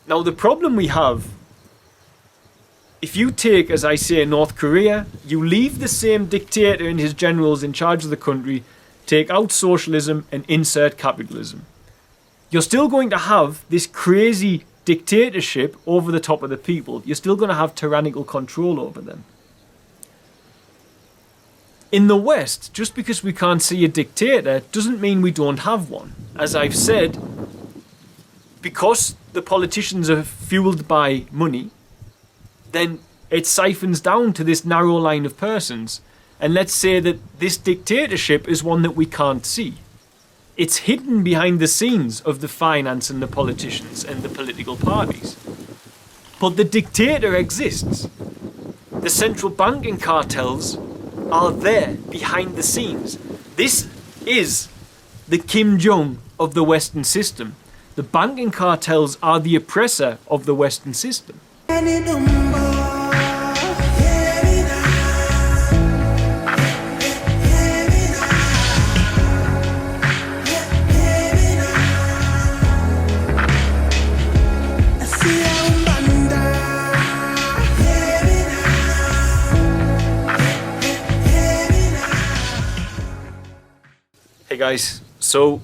Now, the problem we have, if you take, as I say, North Korea, you leave the same dictator and his generals in charge of the country, take out socialism and insert capitalism. You're still going to have this crazy dictatorship over the top of the people. You're still going to have tyrannical control over them. In the West, just because we can't see a dictator doesn't mean we don't have one. As I've said, because the politicians are fueled by money, then it siphons down to this narrow line of persons. And let's say that this dictatorship is one that we can't see. It's hidden behind the scenes of the finance and the politicians and the political parties. But the dictator exists. The central banking cartels are there behind the scenes. This is the Kim Jong of the Western system. The banking cartels are the oppressor of the Western system. Hey guys, so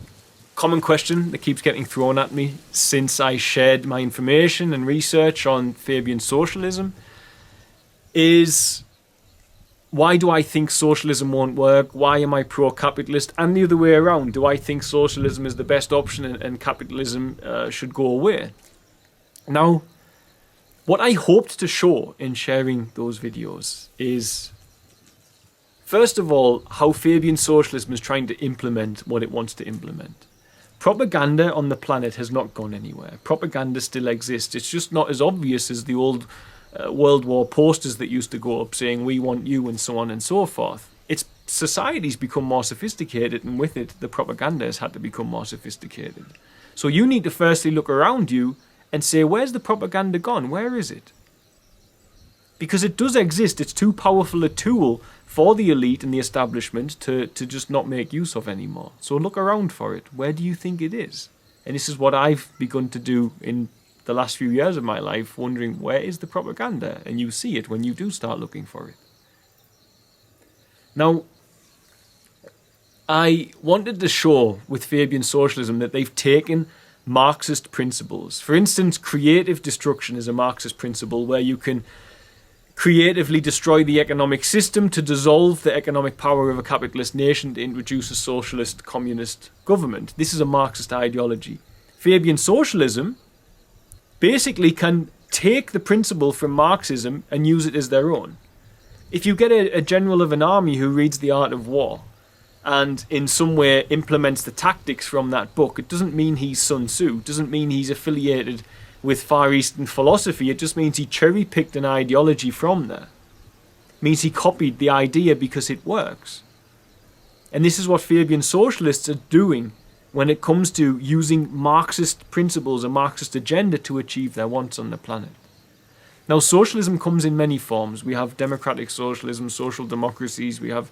common question that keeps getting thrown at me since I shared my information and research on Fabian socialism is, why do I think socialism won't work? Why am I pro-capitalist? And the other way around, do I think socialism is the best option and capitalism should go away? Now, what I hoped to show in sharing those videos is, first of all, how Fabian socialism is trying to implement what it wants to implement. Propaganda on the planet has not gone anywhere. Propaganda still exists. It's just not as obvious as the old World War posters that used to go up saying, "We want you," and so on and so forth. It's society's become more sophisticated, and with it, the propaganda has had to become more sophisticated. So you need to firstly look around you and say, where's the propaganda gone? Where is it? Because it does exist. It's too powerful a tool for the elite and the establishment to just not make use of anymore. So look around for it. Where do you think it is? And this is what I've begun to do in the last few years of my life, wondering, where is the propaganda? And you see it when you do start looking for it. Now, I wanted to show with Fabian socialism that they've taken Marxist principles. For instance, creative destruction is a Marxist principle where you can creatively destroy the economic system to dissolve the economic power of a capitalist nation to introduce a socialist communist government. This is a Marxist ideology. Fabian socialism basically can take the principle from Marxism and use it as their own. If you get a general of an army who reads The Art of War and in some way implements the tactics from that book, it doesn't mean he's Sun Tzu, it doesn't mean he's affiliated with Far Eastern philosophy. It just means he cherry-picked an ideology from there. It means he copied the idea because it works. And this is what Fabian socialists are doing when it comes to using Marxist principles, a Marxist agenda to achieve their wants on the planet. Now, socialism comes in many forms. We have democratic socialism, social democracies. We have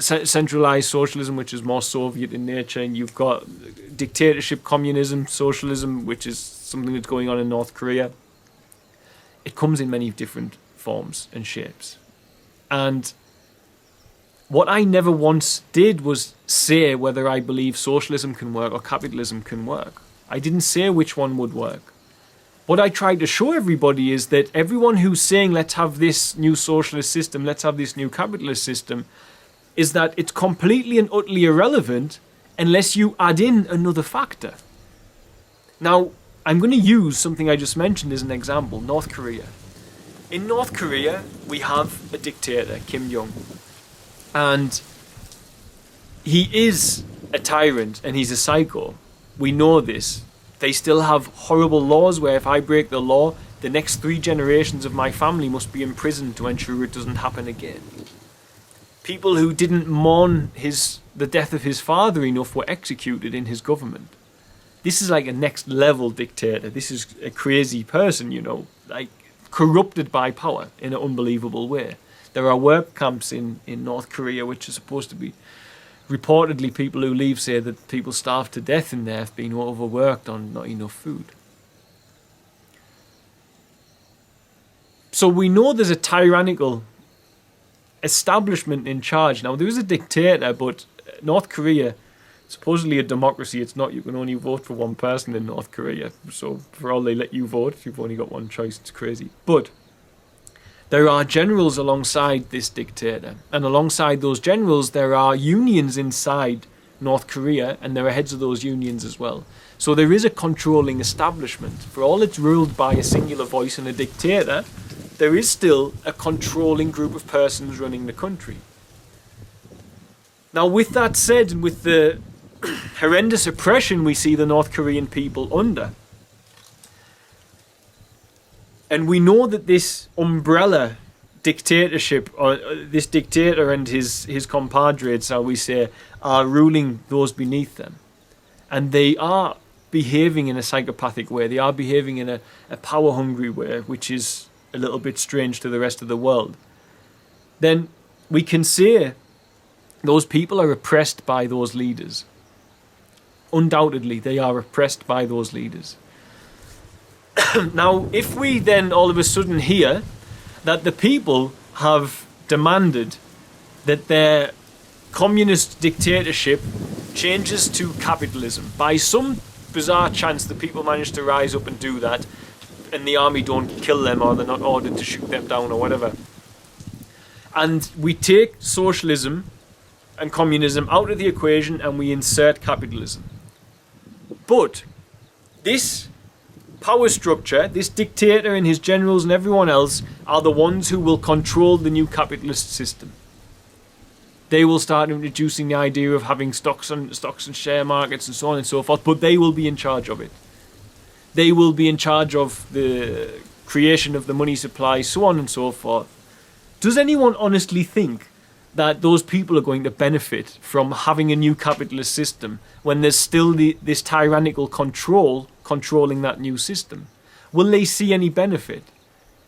centralized socialism, which is more Soviet in nature. And you've got dictatorship, communism, socialism, which is something that's going on in North Korea. It comes in many different forms and shapes. And what I never once did was say whether I believe socialism can work or capitalism can work. I didn't say which one would work. What I tried to show everybody is that everyone who's saying, let's have this new socialist system, let's have this new capitalist system, is that it's completely and utterly irrelevant unless you add in another factor. Now, I'm going to use something I just mentioned as an example, North Korea. In North Korea, we have a dictator, Kim Jong. And he is a tyrant and he's a psycho. We know this. They still have horrible laws where if I break the law, the next 3 generations of my family must be imprisoned to ensure it doesn't happen again. People who didn't mourn the death of his father enough were executed in his government. This is like a next level dictator. This is a crazy person, you know, like corrupted by power in an unbelievable way. There are work camps in North Korea which are supposed to be, reportedly people who leave say that people starve to death in there, being overworked on not enough food. So we know there's a tyrannical establishment in charge. Now, there is a dictator, but North Korea, supposedly a democracy, it's not. You can only vote for one person in North Korea. So for all they let you vote, you've only got one choice. It's crazy. But there are generals alongside this dictator. And alongside those generals, there are unions inside North Korea, and there are heads of those unions as well. So there is a controlling establishment. For all it's ruled by a singular voice and a dictator, there is still a controlling group of persons running the country. Now, with that said, and with the horrendous oppression we see the North Korean people under, and we know that this umbrella dictatorship, or this dictator and his compadres, shall we say, are ruling those beneath them. And they are behaving in a psychopathic way. They are behaving in a power-hungry way, which is a little bit strange to the rest of the world. Then we can say those people are oppressed by those leaders. Undoubtedly, they are oppressed by those leaders. Now, if we then all of a sudden hear that the people have demanded that their communist dictatorship changes to capitalism, by some bizarre chance the people manage to rise up and do that, and the army don't kill them, or they're not ordered to shoot them down or whatever, and we take socialism and communism out of the equation and we insert capitalism. But this power structure, this dictator and his generals and everyone else, are the ones who will control the new capitalist system. They will start introducing the idea of having stocks and share markets and so on and so forth, but they will be in charge of it. They will be in charge of the creation of the money supply, so on and so forth. Does anyone honestly think that those people are going to benefit from having a new capitalist system when there's still this tyrannical controlling that new system? Will they see any benefit?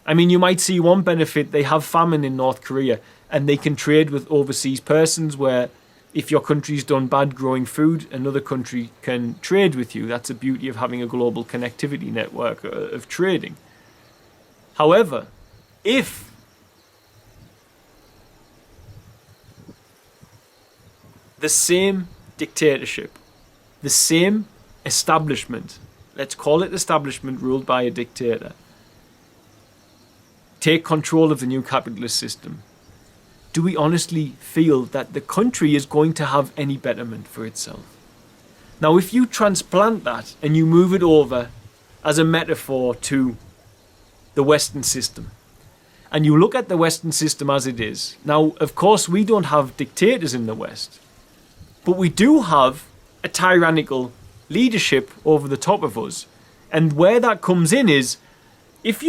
I mean, you might see one benefit. They have famine in North Korea and they can trade with overseas persons, where if your country's done bad growing food, another country can trade with you. That's the beauty of having a global connectivity network of trading. However, if the same dictatorship, the same establishment, let's call it establishment ruled by a dictator, take control of the new capitalist system, do we honestly feel that the country is going to have any betterment for itself? Now, if you transplant that and you move it over as a metaphor to the Western system, and you look at the Western system as it is, now, of course, we don't have dictators in the West, but we do have a tyrannical leadership over the top of us. And where that comes in is, if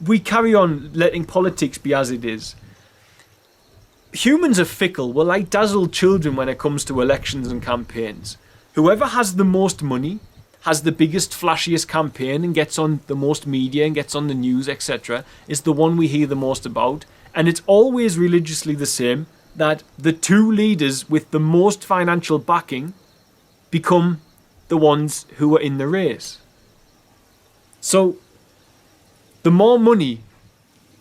we carry on letting politics be as it is, humans are fickle. We're like dazzled children when it comes to elections and campaigns. Whoever has the most money, has the biggest, flashiest campaign and gets on the most media and gets on the news, etc., is the one we hear the most about. And it's always religiously the same, that the two leaders with the most financial backing become the ones who are in the race. So, the more money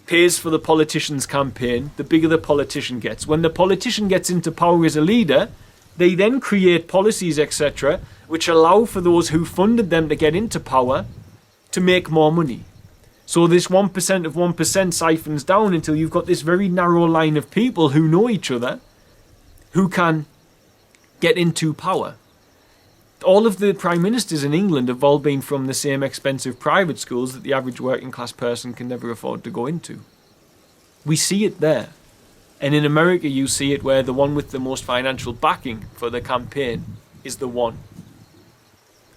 pays for the politician's campaign, the bigger the politician gets. When the politician gets into power as a leader, they then create policies, etc., which allow for those who funded them to get into power to make more money. So this 1% of 1% siphons down until you've got this very narrow line of people who know each other, who can get into power. All of the prime ministers in England have all been from the same expensive private schools that the average working class person can never afford to go into. We see it there. And in America you see it where the one with the most financial backing for the campaign is the one,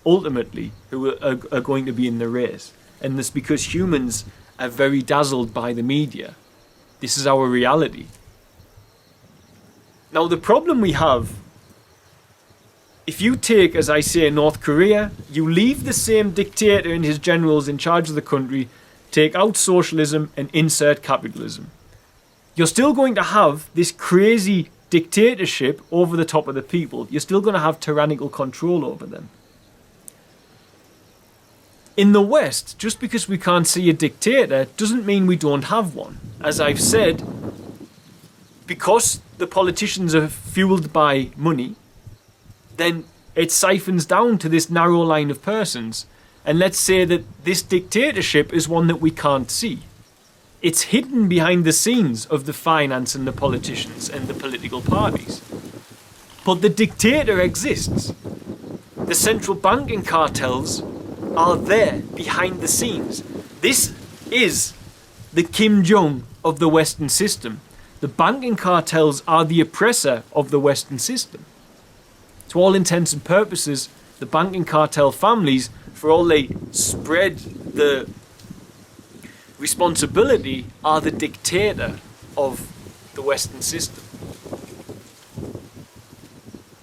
ultimately, who are going to be in the race. And that's because humans are very dazzled by the media. This is our reality. Now, the problem we have, if you take, as I say, North Korea, you leave the same dictator and his generals in charge of the country, take out socialism and insert capitalism, you're still going to have this crazy dictatorship over the top of the people. You're still going to have tyrannical control over them. In the West, just because we can't see a dictator doesn't mean we don't have one. As I've said, because the politicians are fueled by money, then it siphons down to this narrow line of persons. And let's say that this dictatorship is one that we can't see. It's hidden behind the scenes of the finance and the politicians and the political parties. But the dictator exists. The central banking cartels are there behind the scenes. This is the Kim Jong of the Western system. The banking cartels are the oppressor of the Western system. To all intents and purposes, the banking cartel families, for all they spread the responsibility, are the dictator of the Western system.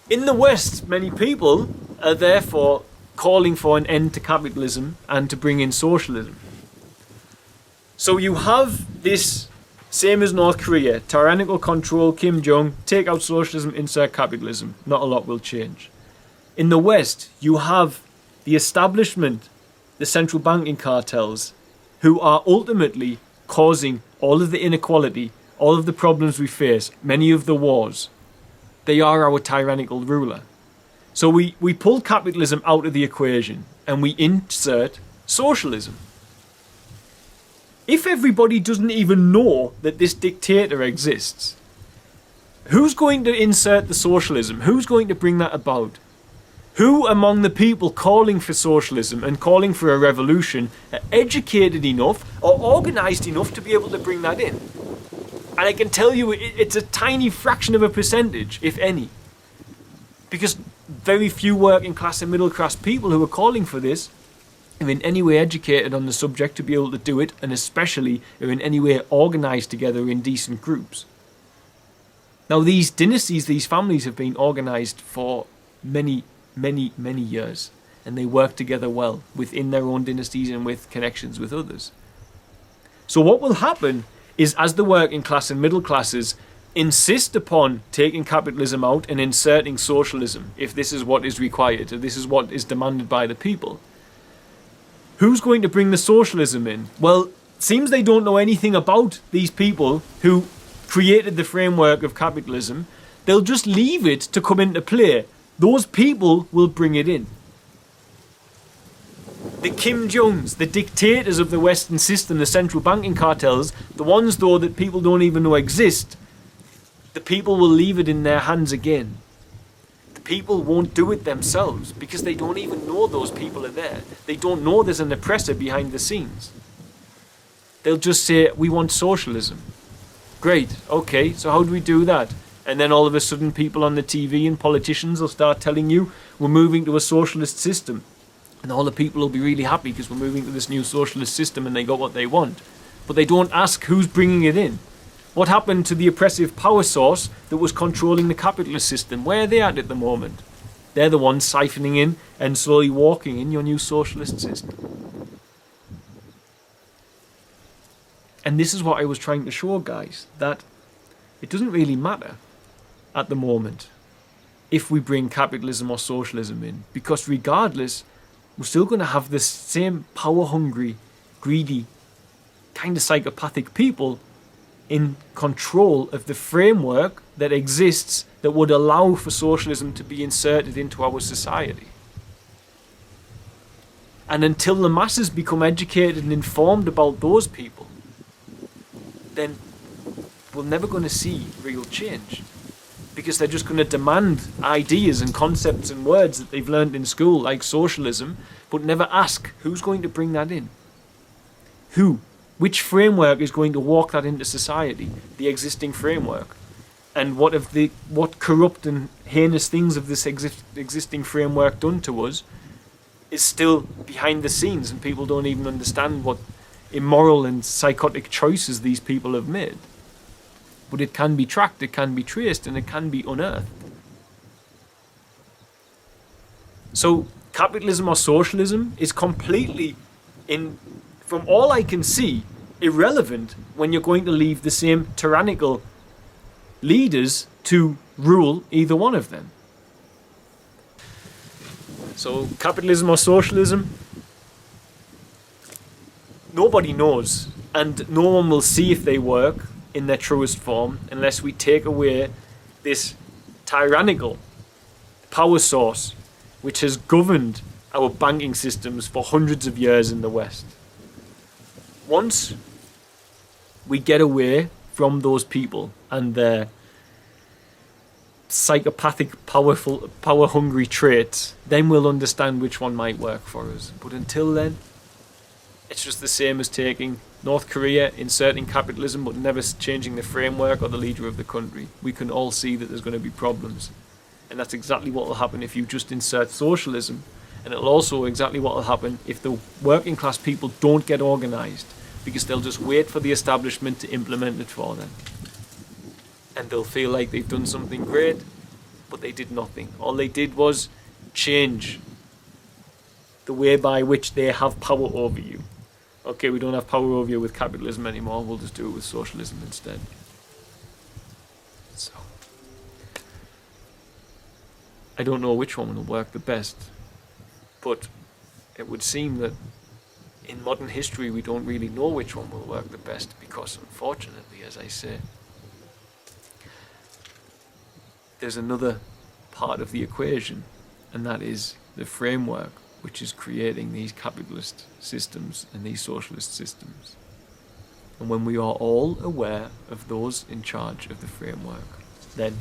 In the West, many people are therefore calling for an end to capitalism and to bring in socialism. So you have this, same as North Korea, tyrannical control, Kim Jong, take out socialism, insert capitalism. Not a lot will change. In the West, you have the establishment, the central banking cartels, who are ultimately causing all of the inequality, all of the problems we face, many of the wars. They are our tyrannical ruler. So we pull capitalism out of the equation and we insert socialism. If everybody doesn't even know that this dictator exists, who's going to insert the socialism? Who's going to bring that about? Who among the people calling for socialism and calling for a revolution are educated enough or organised enough to be able to bring that in? And I can tell you it's a tiny fraction of a percentage, if any. Because very few working class and middle class people who are calling for this are in any way educated on the subject to be able to do it, and especially are in any way organised together in decent groups. Now these dynasties, these families have been organised for many years, and they work together well within their own dynasties and with connections with others. So what will happen is, as the working class and middle classes insist upon taking capitalism out and inserting socialism, if this is what is required, or this is what is demanded by the people, who's going to bring the socialism in? Well, it seems they don't know anything about these people who created the framework of capitalism. They'll just leave it to come into play. Those people will bring it in. The Kim Jongs, the dictators of the Western system, the central banking cartels, the ones though that people don't even know exist, the people will leave it in their hands again. The people won't do it themselves because they don't even know those people are there. They don't know there's an oppressor behind the scenes. They'll just say, we want socialism. Great, okay, so how do we do that? And then all of a sudden people on the TV and politicians will start telling you, we're moving to a socialist system. And all the people will be really happy because we're moving to this new socialist system and they got what they want. But they don't ask who's bringing it in. What happened to the oppressive power source that was controlling the capitalist system? Where are they at the moment? They're the ones siphoning in and slowly walking in your new socialist system. And this is what I was trying to show, guys, that it doesn't really matter at the moment if we bring capitalism or socialism in, because regardless, we're still going to have this same power-hungry, greedy, kind of psychopathic people in control of the framework that exists that would allow for socialism to be inserted into our society. And until the masses become educated and informed about those people, then we're never going to see real change. Because they're just going to demand ideas and concepts and words that they've learned in school, like socialism, but never ask who's going to bring that in. Who? Which framework is going to walk that into society? The existing framework. And what corrupt and heinous things have this existing framework done to us is still behind the scenes, and people don't even understand what immoral and psychotic choices these people have made. But it can be tracked, it can be traced, and it can be unearthed. So capitalism or socialism is completely, from all I can see, irrelevant when you're going to leave the same tyrannical leaders to rule either one of them. So capitalism or socialism, nobody knows, and no one will see if they work in their truest form unless we take away this tyrannical power source which has governed our banking systems for hundreds of years in the West. Once we get away from those people and their psychopathic, power-hungry traits, then we'll understand which one might work for us. But until then, it's just the same as taking North Korea, inserting capitalism, but never changing the framework or the leader of the country. We can all see that there's going to be problems. And that's exactly what will happen if you just insert socialism. And it'll also exactly what will happen if the working class people don't get organised, because they'll just wait for the establishment to implement it for them. And they'll feel like they've done something great, but they did nothing. All they did was change the way by which they have power over you. Okay, we don't have power over you with capitalism anymore, we'll just do it with socialism instead. So, I don't know which one will work the best, but it would seem that in modern history we don't really know which one will work the best, because unfortunately, as I say, there's another part of the equation, and that is the framework which is creating these capitalist systems and these socialist systems. And when we are all aware of those in charge of the framework, then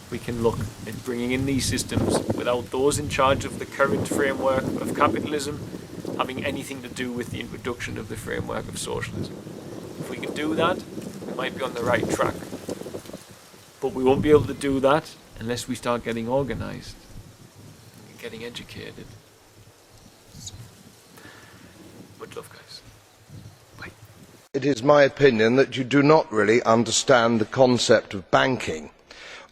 we can look at bringing in these systems without those in charge of the current framework of capitalism having anything to do with the introduction of the framework of socialism. If we can do that, we might be on the right track. But we won't be able to do that unless we start getting organised and getting educated. So, much love, guys. Bye. It is my opinion that you do not really understand the concept of banking.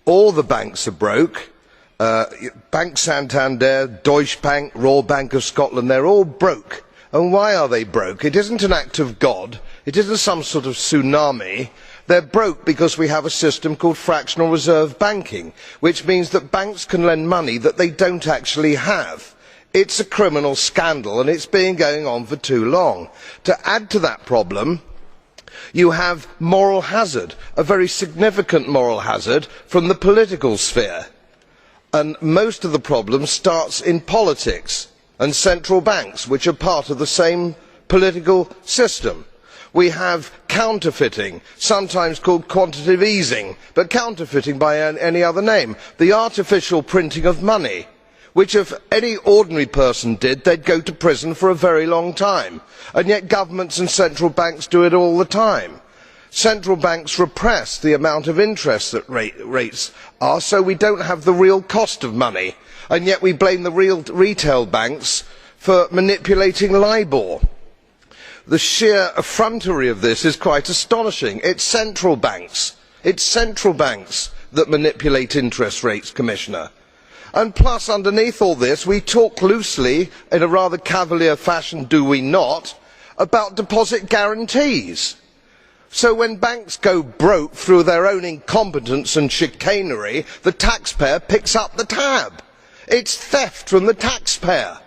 All the banks are broke. Bank Santander, Deutsche Bank, Royal Bank of Scotland, they're all broke. And why are they broke? It isn't an act of God. It isn't some sort of tsunami. They're broke because we have a system called fractional reserve banking, which means that banks can lend money that they don't actually have. It's a criminal scandal, and it's been going on for too long. To add to that problem, you have moral hazard, a very significant moral hazard from the political sphere. And most of the problem starts in politics and central banks, which are part of the same political system. We have counterfeiting, sometimes called quantitative easing, but counterfeiting by any other name. The artificial printing of money, which if any ordinary person did, they'd go to prison for a very long time. And yet governments and central banks do it all the time. Central banks repress the amount of interest that rates are, so we don't have the real cost of money. And yet we blame the real retail banks for manipulating LIBOR. The sheer effrontery of this is quite astonishing. It's central banks that manipulate interest rates, Commissioner. And plus, underneath all this, we talk loosely, in a rather cavalier fashion, do we not, about deposit guarantees. So when banks go broke through their own incompetence and chicanery, the taxpayer picks up the tab. It's theft from the taxpayer.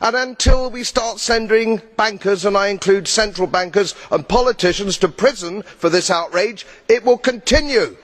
And until we start sending bankers, and I include central bankers and politicians, to prison for this outrage, it will continue.